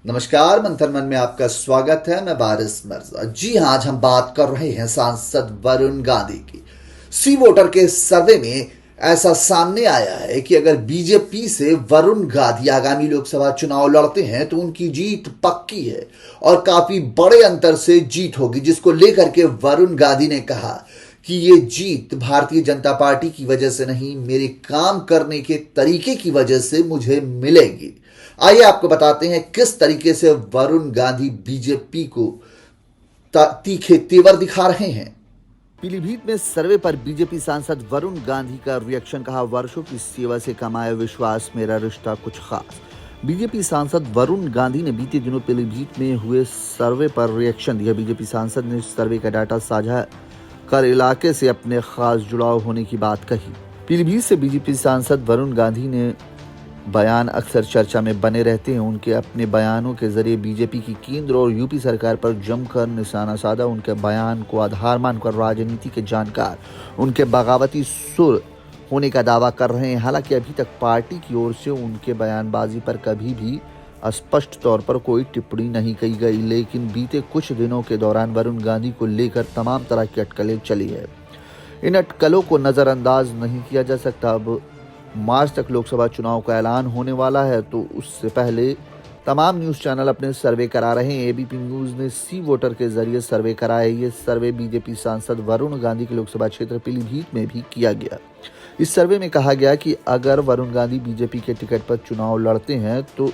नमस्कार, मंथन मन में आपका स्वागत है। मैं बारिश मिर्जा। जी हाँ, आज हम बात कर रहे हैं सांसद वरुण गांधी की। सी वोटर के सर्वे में ऐसा सामने आया है कि अगर बीजेपी से वरुण गांधी आगामी लोकसभा चुनाव लड़ते हैं तो उनकी जीत पक्की है और काफी बड़े अंतर से जीत होगी, जिसको लेकर के वरुण गांधी ने कहा कि ये जीत भारतीय जनता पार्टी की वजह से नहीं, मेरे काम करने के तरीके की वजह से मुझे मिलेगी। आइए आपको बताते हैं किस तरीके से वरुण गांधी बीजेपी को तीखे तेवर दिखा रहे हैं। पीलीभीत में सर्वे पर बीजेपी सांसद वरुण गांधी का रिएक्शन, कहा वर्षों की सेवा से कमाया विश्वास, मेरा रिश्ता कुछ खास। बीजेपी सांसद वरुण गांधी ने बीते दिनों पीलीभीत में हुए सर्वे पर रिएक्शन दिया। बीजेपी सांसद ने सर्वे का डाटा साझा कर इलाके से अपने खास जुड़ाव होने की बात कही। पीलीभीत से बीजेपी सांसद वरुण गांधी ने बयान अक्सर चर्चा में बने रहते हैं। उनके अपने बयानों के जरिए बीजेपी की केंद्र और यूपी सरकार पर जमकर निशाना साधा। उनके बयान को आधार मानकर राजनीति के जानकार उनके बगावती सुर होने का दावा कर रहे हैं। हालांकि अभी तक पार्टी की ओर से उनके बयानबाजी पर कभी भी स्पष्ट तौर पर कोई टिप्पणी नहीं की गई, लेकिन बीते कुछ दिनों के दौरान वरुण गांधी को लेकर तमाम तरह की अटकलें चली है। इन अटकलों को नजरअंदाज नहीं किया जा सकता। अब मार्च तक लोकसभा चुनाव का ऐलान होने वाला है, तो उससे पहले तमाम न्यूज चैनल अपने सर्वे करा रहे हैं। एबीपी न्यूज ने सी वोटर के जरिए सर्वे करा है। ये सर्वे बीजेपी सांसद वरुण गांधी के लोकसभा क्षेत्र पीलीभीत में भी किया गया। इस सर्वे में कहा गया कि अगर वरुण गांधी बीजेपी के टिकट पर चुनाव लड़ते हैं तो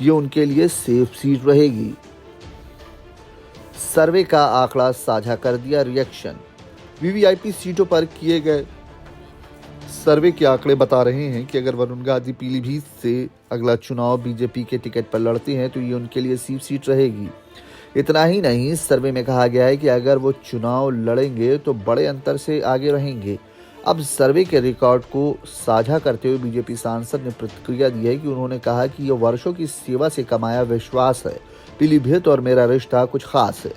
ये उनके लिए सेफ सीट रहेगी। सर्वे का आंकड़ा साझा कर दिया। रिएक्शन, वीवीआईपी सीटों पर किए गए सर्वे के आंकड़े बता रहे हैं कि अगर वरुण गांधी पीलीभीत से अगला चुनाव बीजेपी के टिकट पर लड़ते हैं तो ये उनके लिए सेफ सीट रहेगी। इतना ही नहीं, इस सर्वे में कहा गया है कि अगर वो चुनाव लड़ेंगे तो बड़े अंतर से आगे रहेंगे। अब सर्वे के रिकॉर्ड को साझा करते हुए बीजेपी सांसद ने प्रतिक्रिया दी है कि उन्होंने कहा कि यह वर्षों की सेवा से कमाया विश्वास है, पीलीभीत और मेरा रिश्ता कुछ खास है।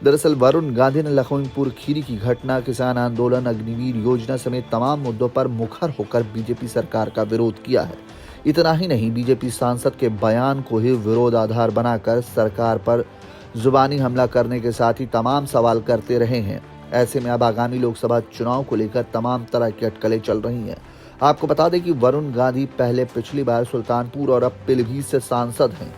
दरअसल वरुण गांधी ने लखीमपुर खीरी की घटना, किसान आंदोलन, अग्निवीर योजना समेत तमाम मुद्दों पर मुखर होकर बीजेपी सरकार का विरोध किया है। इतना ही नहीं, बीजेपी सांसद के बयान को ही विरोध आधार बनाकर सरकार पर जुबानी हमला करने के साथ ही तमाम सवाल करते रहे हैं। ऐसे में अब आगामी लोकसभा चुनाव को लेकर तमाम तरह की अटकलें चल रही हैं। आपको बता दें कि वरुण गांधी पहले पिछली बार सुल्तानपुर और अब पीलीभीत से सांसद हैं।